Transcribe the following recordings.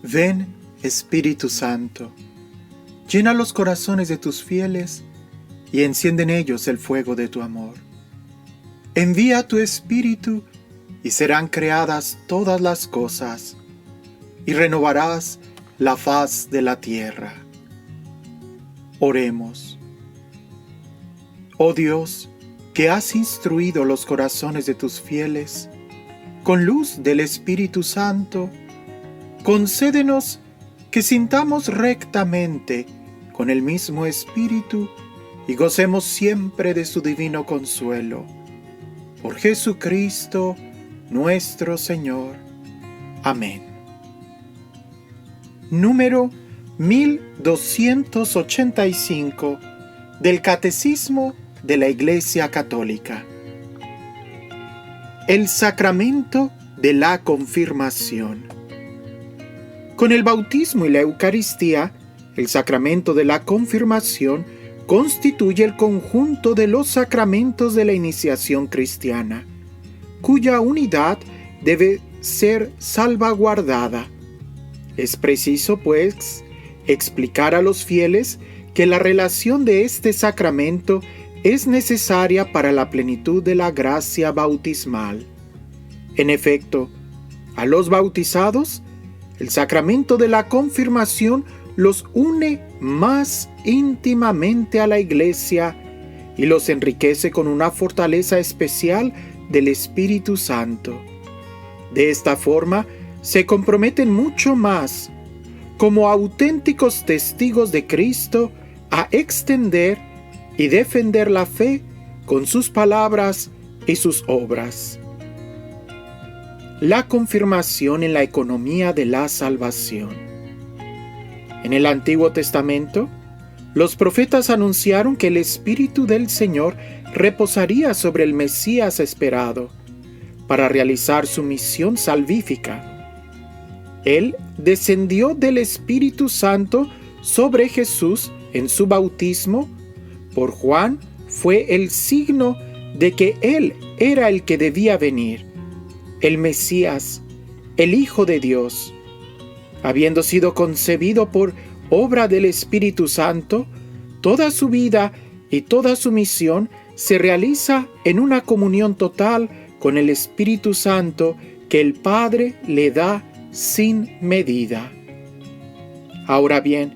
Ven, Espíritu Santo, llena los corazones de tus fieles y enciende en ellos el fuego de tu amor. Envía tu Espíritu y serán creadas todas las cosas, y renovarás la faz de la tierra. Oremos. Oh Dios, que has instruido los corazones de tus fieles, con luz del Espíritu Santo, concédenos que sintamos rectamente con el mismo Espíritu y gocemos siempre de su divino consuelo. Por Jesucristo, nuestro Señor. Amén. Número 1285 del Catecismo de la Iglesia Católica. El sacramento de la confirmación. Con el bautismo y la Eucaristía, el sacramento de la confirmación constituye el conjunto de los sacramentos de la iniciación cristiana, cuya unidad debe ser salvaguardada. Es preciso, pues, explicar a los fieles que la relación de este sacramento es necesaria para la plenitud de la gracia bautismal. En efecto, a los bautizados, el sacramento de la confirmación los une más íntimamente a la Iglesia y los enriquece con una fortaleza especial del Espíritu Santo. De esta forma, se comprometen mucho más, como auténticos testigos de Cristo, a extender y defender la fe con sus palabras y sus obras. La confirmación en la economía de la salvación. En el Antiguo Testamento, los profetas anunciaron que el Espíritu del Señor reposaría sobre el Mesías esperado para realizar su misión salvífica. Él descendió del Espíritu Santo sobre Jesús en su bautismo. Por Juan fue el signo de que Él era el que debía venir, el Mesías, el Hijo de Dios. Habiendo sido concebido por obra del Espíritu Santo, toda su vida y toda su misión se realiza en una comunión total con el Espíritu Santo que el Padre le da sin medida. Ahora bien,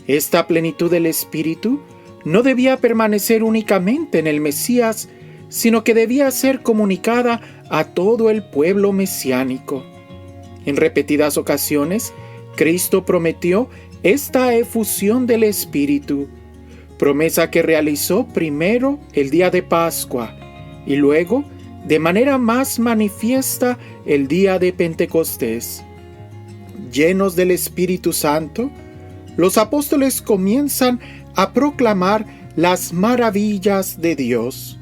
esta plenitud del Espíritu no debía permanecer únicamente en el Mesías, sino que debía ser comunicada a todo el pueblo mesiánico. En repetidas ocasiones, Cristo prometió esta efusión del Espíritu, promesa que realizó primero el día de Pascua y luego, de manera más manifiesta, el día de Pentecostés. Llenos del Espíritu Santo, los apóstoles comienzan a proclamar las maravillas de Dios.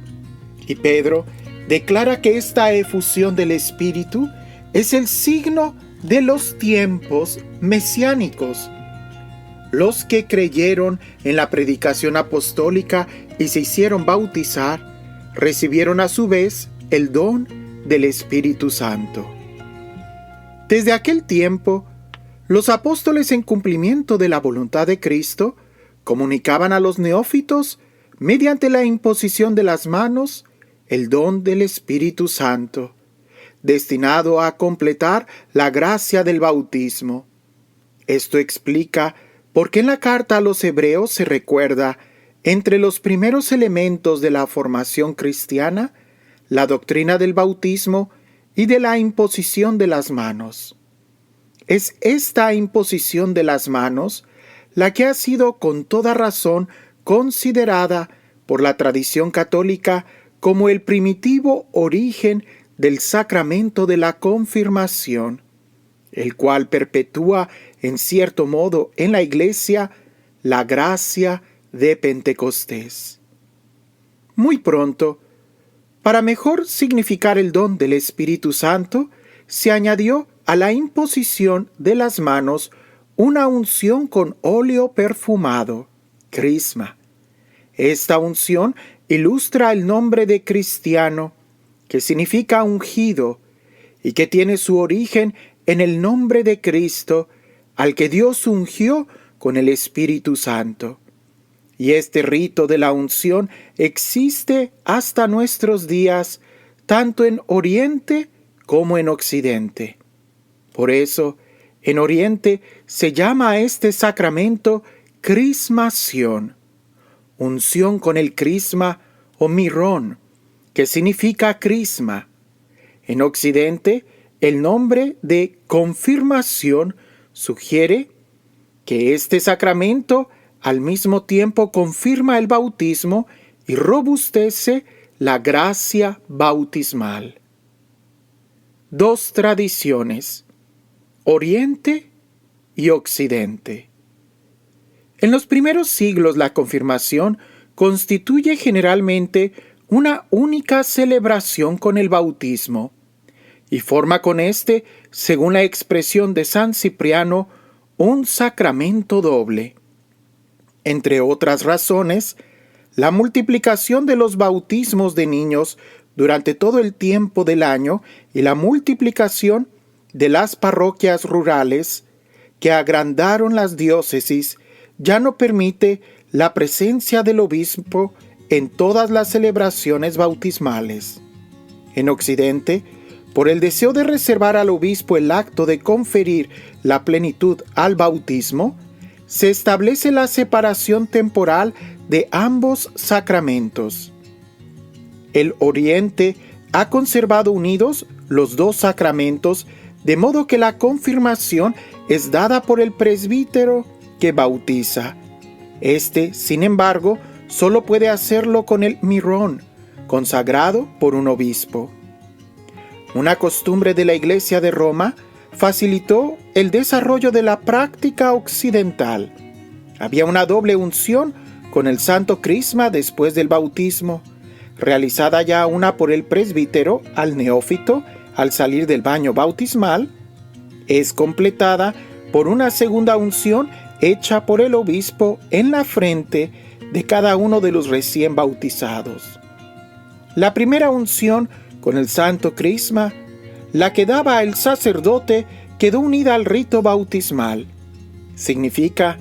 Y Pedro declara que esta efusión del Espíritu es el signo de los tiempos mesiánicos. Los que creyeron en la predicación apostólica y se hicieron bautizar, recibieron a su vez el don del Espíritu Santo. Desde aquel tiempo, los apóstoles, en cumplimiento de la voluntad de Cristo, comunicaban a los neófitos, mediante la imposición de las manos, el don del Espíritu Santo, destinado a completar la gracia del bautismo. Esto explica por qué en la carta a los Hebreos se recuerda, entre los primeros elementos de la formación cristiana, la doctrina del bautismo y de la imposición de las manos. Es esta imposición de las manos la que ha sido con toda razón considerada por la tradición católica como el primitivo origen del sacramento de la confirmación, el cual perpetúa en cierto modo en la Iglesia la gracia de Pentecostés. Muy pronto, para mejor significar el don del Espíritu Santo, se añadió a la imposición de las manos una unción con óleo perfumado, crisma. Esta unción ilustra el nombre de cristiano, que significa ungido, y que tiene su origen en el nombre de Cristo, al que Dios ungió con el Espíritu Santo. Y este rito de la unción existe hasta nuestros días, tanto en Oriente como en Occidente. Por eso, en Oriente se llama a este sacramento crismación, unción con el crisma o mirrón, que significa crisma. En Occidente, el nombre de confirmación sugiere que este sacramento al mismo tiempo confirma el bautismo y robustece la gracia bautismal. Dos tradiciones, Oriente y Occidente. En los primeros siglos la confirmación constituye generalmente una única celebración con el bautismo y forma con éste, según la expresión de San Cipriano, un sacramento doble. Entre otras razones, la multiplicación de los bautismos de niños durante todo el tiempo del año y la multiplicación de las parroquias rurales que agrandaron las diócesis ya no permite la presencia del obispo en todas las celebraciones bautismales. En Occidente, por el deseo de reservar al obispo el acto de conferir la plenitud al bautismo, se establece la separación temporal de ambos sacramentos. El Oriente ha conservado unidos los dos sacramentos, de modo que la confirmación es dada por el presbítero que bautiza. Este, sin embargo, solo puede hacerlo con el mirrón, consagrado por un obispo. Una costumbre de la Iglesia de Roma facilitó el desarrollo de la práctica occidental. Había una doble unción con el santo crisma después del bautismo, realizada ya una por el presbítero al neófito al salir del baño bautismal, es completada por una segunda unción hecha por el obispo en la frente de cada uno de los recién bautizados. La primera unción con el santo crisma, la que daba el sacerdote, quedó unida al rito bautismal. Significa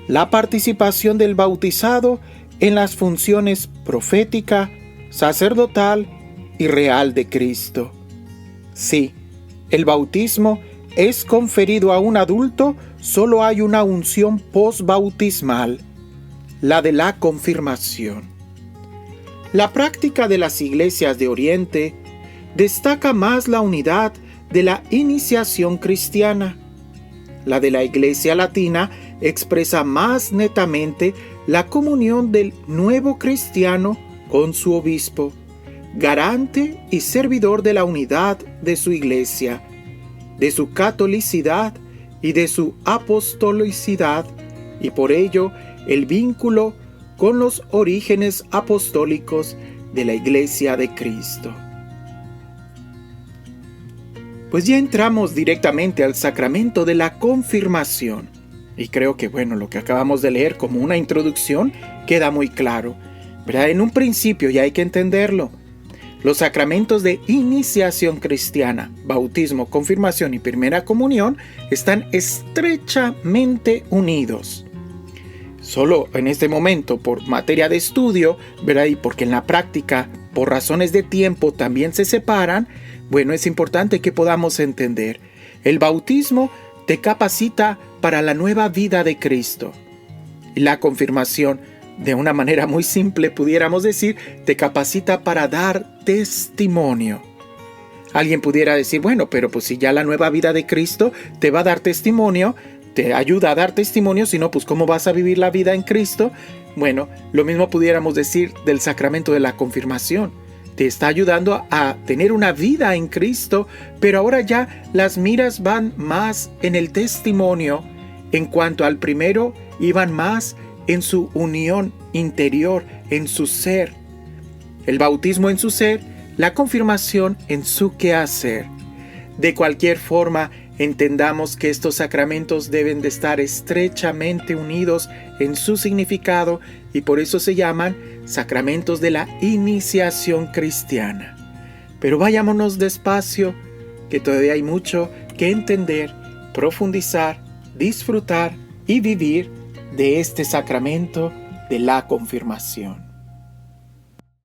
la participación del bautizado en las funciones profética, sacerdotal y real de Cristo. Sí, el bautismo es conferido a un adulto, solo hay una unción posbautismal, la de la confirmación. La práctica de las iglesias de Oriente destaca más la unidad de la iniciación cristiana. La de la Iglesia Latina expresa más netamente la comunión del nuevo cristiano con su obispo, garante y servidor de la unidad de su Iglesia, de su catolicidad y de su apostolicidad, y por ello el vínculo con los orígenes apostólicos de la Iglesia de Cristo. Pues ya entramos directamente al sacramento de la confirmación. Y creo que, lo que acabamos de leer como una introducción queda muy claro, ¿verdad? En un principio ya hay que entenderlo. Los sacramentos de iniciación cristiana, bautismo, confirmación y primera comunión están estrechamente unidos. Solo en este momento, por materia de estudio, ¿verdad? Y porque en la práctica, por razones de tiempo, también se separan, es importante que podamos entender. El bautismo te capacita para la nueva vida de Cristo. Y la confirmación, de una manera muy simple, pudiéramos decir, te capacita para dar testimonio. Alguien pudiera decir, pero pues si ya la nueva vida de Cristo te va a dar testimonio, te ayuda a dar testimonio, si no, pues ¿cómo vas a vivir la vida en Cristo? Lo mismo pudiéramos decir del sacramento de la confirmación. Te está ayudando a tener una vida en Cristo, pero ahora ya las miras van más en el testimonio. En cuanto al primero, iban más en su unión interior, en su ser. El bautismo en su ser, la confirmación en su quehacer. De cualquier forma, entendamos que estos sacramentos deben de estar estrechamente unidos en su significado y por eso se llaman sacramentos de la iniciación cristiana. Pero vayámonos despacio, que todavía hay mucho que entender, profundizar, disfrutar y vivir de este sacramento de la confirmación.